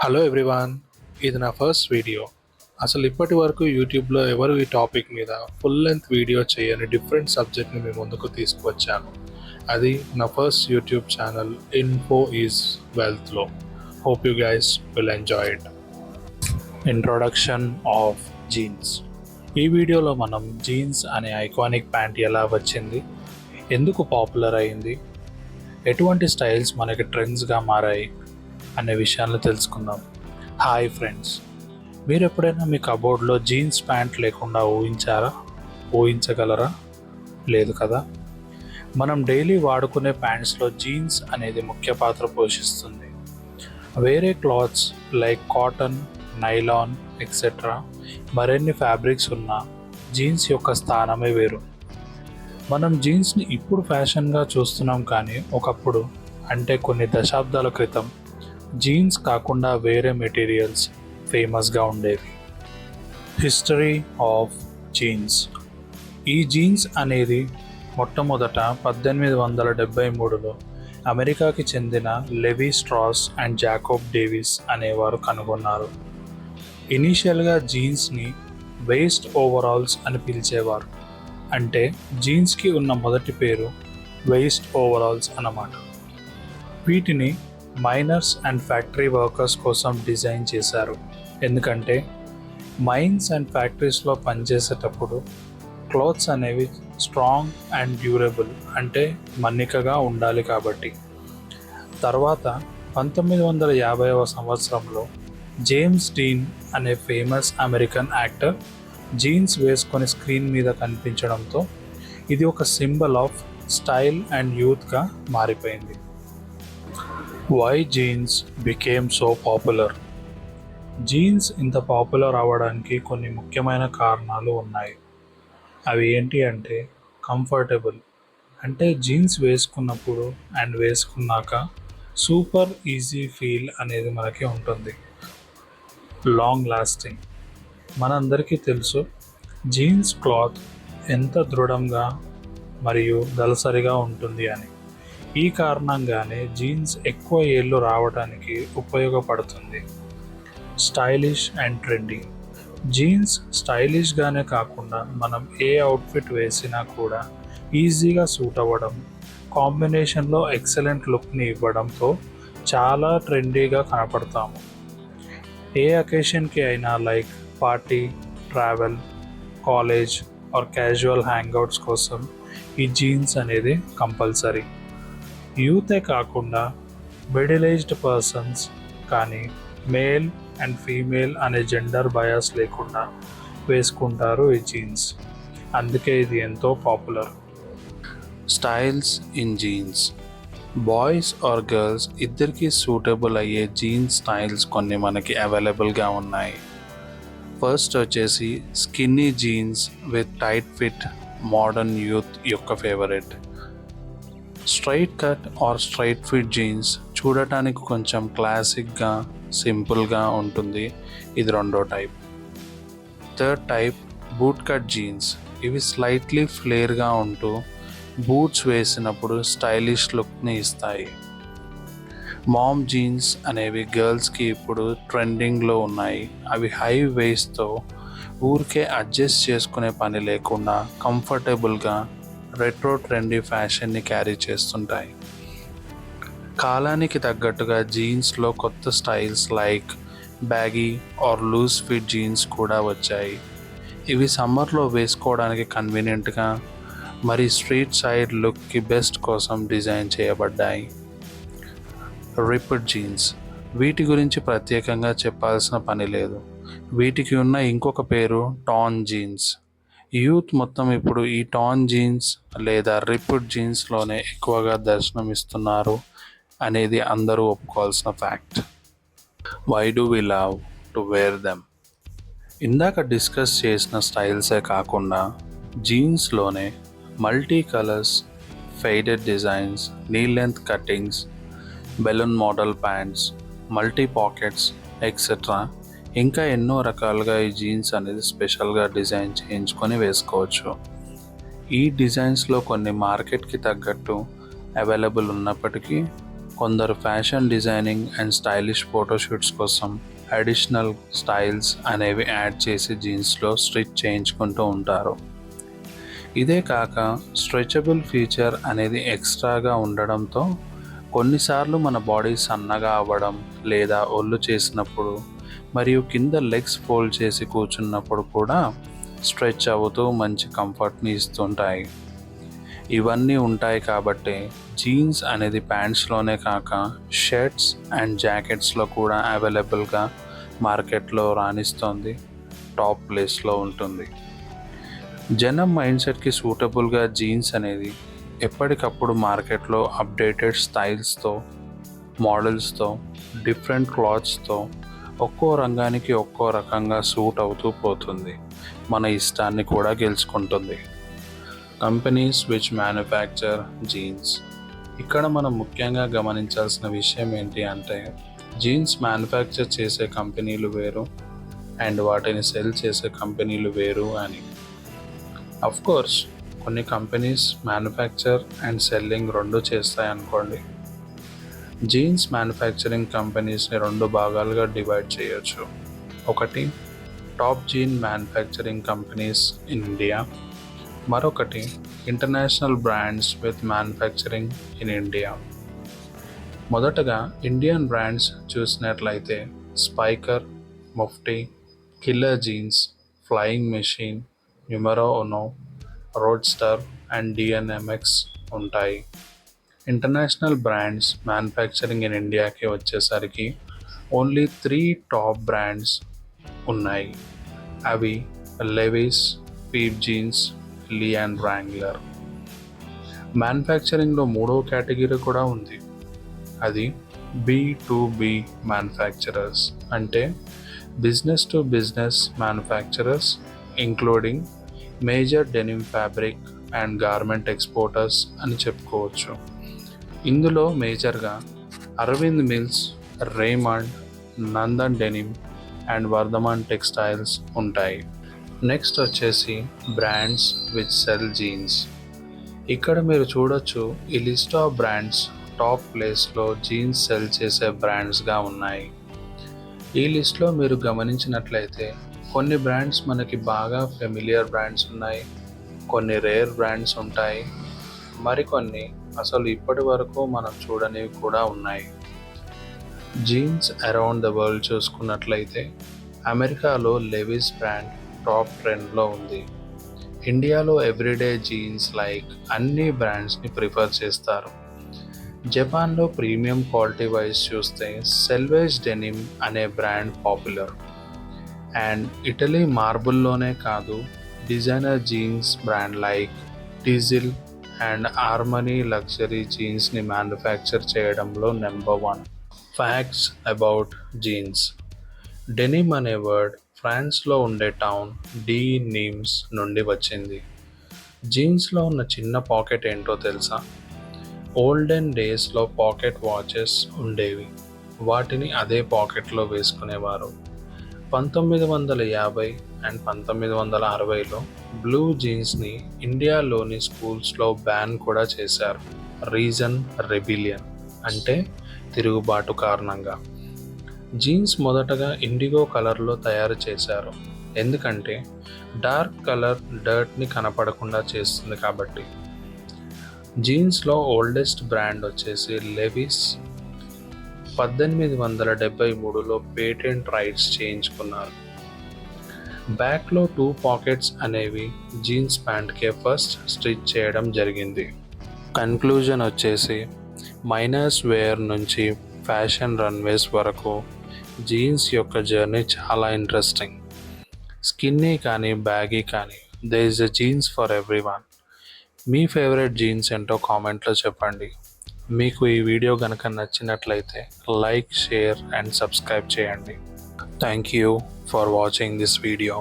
Hello everyone, ఇది నా first video. అసలు ఇప్పటి వరకు యూట్యూబ్లో ఎవరు ఈ టాపిక్ మీద ఫుల్ లెంత్ వీడియో చేయని డిఫరెంట్ సబ్జెక్ట్ని మీ ముందుకు తీసుకువచ్చాను. అది నా first YouTube channel info is వెల్త్లో. Hope you guys will enjoy it. Introduction of jeans. ఈ వీడియోలో మనం జీన్స్ అనే ఐకానిక్ ప్యాంట్ ఎలా వచ్చింది, ఎందుకు పాపులర్ అయింది, ఎటువంటి స్టైల్స్ మనకి ట్రెండ్స్గా మారాయి అనే విషయాలను తెలుసుకుందాం. హాయ్ ఫ్రెండ్స్, మీరు ఎప్పుడైనా మీ కబోర్డ్లో జీన్స్ ప్యాంట్ లేకుండా ఊహించగలరా? లేదు కదా. మనం డైలీ వాడుకునే ప్యాంట్స్లో జీన్స్ అనేది ముఖ్య పాత్ర పోషిస్తుంది. వేరే clothes like cotton, nylon etcetera మరిన్ని ఫ్యాబ్రిక్స్ ఉన్న జీన్స్ యొక్క స్థానమే వేరు. మనం జీన్స్ని ఇప్పుడు ఫ్యాషన్గా చూస్తున్నాం, కానీ ఒకప్పుడు అంటే కొన్ని దశాబ్దాల క్రితం జీన్స్ కాకుండా వేరే మెటీరియల్స్ ఫేమస్గా ఉండేవి. History of jeans. ఈ జీన్స్ అనేది మొట్టమొదట 1873లో అమెరికాకి చెందిన levy straws and Jacob Davis అనేవారు కనుగొన్నారు. ఇనీషియల్గా జీన్స్ని వేస్ట్ ఓవరాల్స్ అని పిలిచేవారు. అంటే జీన్స్కి ఉన్న మొదటి పేరు వేస్ట్ ఓవరాల్స్ అన్నమాట. వీటిని మైనర్స్ అండ్ ఫ్యాక్టరీ వర్కర్స్ కోసం డిజైన్ చేశారు. ఎందుకంటే మైన్స్ అండ్ ఫ్యాక్టరీస్లో పనిచేసేటప్పుడు క్లాత్స్ అనేవి స్ట్రాంగ్ అండ్ డ్యూరబుల్, అంటే మన్నికగా ఉండాలి కాబట్టి. తర్వాత 1950వ సంవత్సరంలో జేమ్స్ డీన్ అనే ఫేమస్ అమెరికన్ యాక్టర్ జీన్స్ వేసుకొని స్క్రీన్ మీద కనిపించడంతో ఇది ఒక సింబల్ ఆఫ్ స్టైల్ అండ్ యూత్గా మారిపోయింది. Why jeans became so popular. Jeans ఇంత పాపులర్ అవ్వడానికి కొన్ని ముఖ్యమైన కారణాలు ఉన్నాయి. అవి ఏంటి అంటే కంఫర్టబుల్, అంటే జీన్స్ వేసుకున్నప్పుడు అండ్ వేసుకున్నాక సూపర్ ఈజీ ఫీల్ అనేది మనకి ఉంటుంది. Long lasting. మనందరికీ తెలుసు జీన్స్ క్లాత్ ఎంత దృఢంగా మరియు దళసరిగా ఉంటుంది అని. ఈ కారణంగానే జీన్స్ ఎక్కువ ఏళ్ళు రావడానికి ఉపయోగపడుతుంది. Stylish and trendy. జీన్స్ స్టైలిష్గానే కాకుండా మనం ఏ అవుట్ఫిట్ వేసినా కూడా ఈజీగా సూట్ అవ్వడం, కాంబినేషన్లో ఎక్సలెంట్ లుక్ని ఇవ్వడంతో చాలా ట్రెండీగా కనపడతాము. ఏ అకేషన్కి అయినా like party, travel, college or casual hangouts కోసం ఈ జీన్స్ అనేది కంపల్సరీ. యూతే కాకుండా మిడిల్ ఏజ్డ్ పర్సన్స్ కానీ మేల్ అండ్ ఫీమేల్ అనే జెండర్ బయాస్ లేకుండా వేసుకుంటారు ఈ జీన్స్. అందుకే ఇది ఎంతో popular. Styles in jeans. Boys or girls ఇద్దరికీ సూటబుల్ అయ్యే జీన్స్ స్టైల్స్ కొన్ని మనకి అవైలబుల్గా ఉన్నాయి. ఫస్ట్ వచ్చేసి skinny jeans with tight fit, modern youth యొక్క favourite. Straight cut or straight fit jeans చూడటానికి కొంచెం క్లాసిక్గా, సింపుల్గా ఉంటుంది. ఇది రెండో type. Third type boot cut jeans. ఇవి స్లైట్లీ ఫ్లేర్గా ఉంటూ బూట్స్ వేసినప్పుడు స్టైలిష్ లుక్ని ఇస్తాయి. మామ్ జీన్స్ అనేవి గర్ల్స్కి ఇప్పుడు ట్రెండింగ్లో ఉన్నాయి. అవి హై వేస్ట్తో ఊరికే అడ్జస్ట్ చేసుకునే పని లేకుండా కంఫర్టబుల్గా రెట్రో ట్రెండీ ఫ్యాషన్ని క్యారీ చేస్తుంటాయి. కాలానికి తగ్గట్టుగా జీన్స్లో కొత్త styles like baggy or lose fit jeans కూడా వచ్చాయి. ఇవి సమ్మర్లో వేసుకోవడానికి కన్వీనియంట్గా మరి స్ట్రీట్ సైడ్ లుక్కి బెస్ట్ కోసం డిజైన్ చేయబడ్డాయి. Ripped jeans. వీటి గురించి ప్రత్యేకంగా చెప్పాల్సిన పని లేదు. వీటికి ఉన్న ఇంకొక పేరు టాన్ జీన్స్. యూత్ మొత్తం ఇప్పుడు ఈ టాన్ జీన్స్ లేదా రిప్డ్ జీన్స్లోనే ఎక్కువగా దర్శనమిస్తున్నారు అనేది అందరూ ఒప్పుకోవాల్సిన fact. Why do we love to wear them. ఇందాక డిస్కస్ చేసిన స్టైల్సే కాకుండా జీన్స్లోనే multi colours, faded designs, knee length cuttings, balloon model pants, multi pockets etcetera ఇంకా ఎన్నో రకాలుగా ఈ జీన్స్ అనేది స్పెషల్గా డిజైన్ చేయించుకొని వేసుకోవచ్చు. ఈ డిజైన్స్లో కొన్ని మార్కెట్కి తగ్గట్టు అవైలబుల్ ఉన్నప్పటికీ కొందరు fashion designing and stylish photoshoots కోసం అడిషనల్ స్టైల్స్ అనేవి యాడ్ చేసి జీన్స్లో స్టిచ్ చేయించుకుంటూ ఉంటారు. ఇదే కాక స్ట్రెచబుల్ ఫీచర్ అనేది ఎక్స్ట్రాగా ఉండడంతో కొన్నిసార్లు మన బాడీ సన్నగా అవ్వడం లేదా ఒళ్ళు చేసినప్పుడు మరియు కింద లెగ్స్ ఫోల్డ్ చేసి కూర్చున్నప్పుడు కూడా స్ట్రెచ్ అవుతూ మంచి కంఫర్ట్ని ఇస్తుంటాయి. ఇవన్నీ ఉంటాయి కాబట్టి జీన్స్ అనేది ప్యాంట్స్లోనే కాక షర్ట్స్ అండ్ జాకెట్స్లో కూడా అవైలబుల్గా మార్కెట్లో రాణిస్తుంది, టాప్ ప్లేస్లో ఉంటుంది. జనం మైండ్ సెట్కి సూటబుల్గా జీన్స్ అనేది ఎప్పటికప్పుడు మార్కెట్లో అప్డేటెడ్ స్టైల్స్తో, మోడల్స్తో, డిఫరెంట్ క్లాత్స్తో ఒక్కో రంగానికి ఒక్కో రకంగా సూట్ అవుతూ పోతుంది, మన ఇష్టాన్ని కూడా గెలుచుకుంటుంది. Companies which manufacture jeans. ఇక్కడ మనం ముఖ్యంగా గమనించాల్సిన విషయం ఏంటి అంటే జీన్స్ మ్యానుఫ్యాక్చర్ చేసే కంపెనీలు వేరు అండ్ వాటిని సెల్ చేసే కంపెనీలు వేరు అని. అఫ్ కోర్స్ కొన్ని కంపెనీస్ మ్యానుఫ్యాక్చర్ అండ్ సెల్లింగ్ రెండు చేస్తాయి అనుకోండి. జీన్స్ మ్యానుఫ్యాక్చరింగ్ కంపెనీస్ని రెండు భాగాలుగా డివైడ్ చేయొచ్చు. ఒకటి top jean manufacturing companies in India, మరొకటి international brands with manufacturing in India. మొదటగా ఇండియన్ బ్రాండ్స్ చూసినట్లయితే Spykar, Mufti, Killer jeans, Flying Machine, Numero Uno, Roadster and DNMX ఉంటాయి. ఇంటర్నేషనల్ బ్రాండ్స్ మ్యానుఫ్యాక్చరింగ్ ఇన్ ఇండియాకి వచ్చేసరికి ఓన్లీ 3 టాప్ బ్రాండ్స్ ఉన్నాయి. అవి Levi's, Pepe jeans, Lee and Wrangler. మ్యానుఫ్యాక్చరింగ్లో మూడో category కూడా ఉంది. అది B2B మ్యానుఫ్యాక్చరర్స్, అంటే business to business manufacturers including major denim fabric and garment exporters అని చెప్పుకోవచ్చు. ఇందులో మేజర్గా Arvind Mills, Raymond, Nandan Denim and Vardhman Textiles ఉంటాయి. నెక్స్ట్ వచ్చేసి బ్రాండ్స్ విచ్ సెల్ జీన్స్. ఇక్కడ మీరు చూడొచ్చు ఈ లిస్ట్ ఆఫ్ బ్రాండ్స్ టాప్ ప్లేస్లో జీన్స్ సెల్ చేసే బ్రాండ్స్గా ఉన్నాయి. ఈ లిస్ట్లో మీరు గమనించినట్లయితే కొన్ని బ్రాండ్స్ మనకి బాగా ఫెమిలియర్ బ్రాండ్స్ ఉన్నాయి, కొన్ని రేర్ బ్రాండ్స్ ఉంటాయి, మరికొన్ని అసలు ఇప్పటి వరకు మనం చూడనివి కూడా ఉన్నాయి. జీన్స్ అరౌండ్ ద వరల్డ్ చూసుకున్నట్లయితే అమెరికాలో లెవిస్ బ్రాండ్ టాప్ ట్రెండ్లో ఉంది. ఇండియాలో ఎవ్రీడే జీన్స్ లైక్ అన్ని బ్రాండ్స్ని ప్రిఫర్ చేస్తారు. జపాన్లో ప్రీమియం క్వాలిటీ వైజ్ చూస్తే సెల్వేజ్ డెనిమ్ అనే బ్రాండ్ పాపులర్. అండ్ ఇటలీ మార్బుల్లోనే కాదు designer jeans brand like Diesel and Armani luxury జీన్స్ని మ్యానుఫ్యాక్చర్ చేయడంలో number 1. Facts about jeans. Denim అనే వర్డ్ ఫ్రాన్స్లో ఉండే టౌన్ డి నీమ్స్ నుండి వచ్చింది. జీన్స్లో ఉన్న చిన్న పాకెట్ ఏంటో తెలుసా? ఓల్డెన్ డేస్లో పాకెట్ వాచెస్ ఉండేవి, వాటిని అదే పాకెట్లో వేసుకునేవారు. 1950 అండ్ 1960లో బ్లూ జీన్స్ని ఇండియాలోని స్కూల్స్లో బ్యాన్ కూడా చేశారు. రీజన్ రెబిలియన్, అంటే తిరుగుబాటు కారణంగా. జీన్స్ మొదటగా ఇండిగో కలర్లో తయారు చేశారు, ఎందుకంటే డార్క్ కలర్ డర్ట్ని కనపడకుండా చేస్తుంది కాబట్టి. జీన్స్లో ఓల్డెస్ట్ బ్రాండ్ వచ్చేసి లెవిస్. 1873లో పేటెంట్ రైట్స్ చేయించుకున్నారు. బ్యాక్లో 2 పాకెట్స్ అనేవి జీన్స్ ప్యాంట్కే ఫస్ట్ స్టిచ్ చేయడం జరిగింది. కన్క్లూజన్ వచ్చేసి మైనస్ వేర్ నుంచి ఫ్యాషన్ రన్వేస్ వరకు జీన్స్ యొక్క జర్నీ చాలా ఇంట్రెస్టింగ్. స్కిన్నీ కానీ బ్యాగీ కానీ there is a jeans for everyone. మీ ఫేవరెట్ జీన్స్ ఏంటో కామెంట్లో చెప్పండి. మీకు ఈ వీడియో కనుక నచ్చినట్లయితే లైక్, షేర్ అండ్ సబ్స్క్రైబ్ చేయండి. Thank you for watching this video.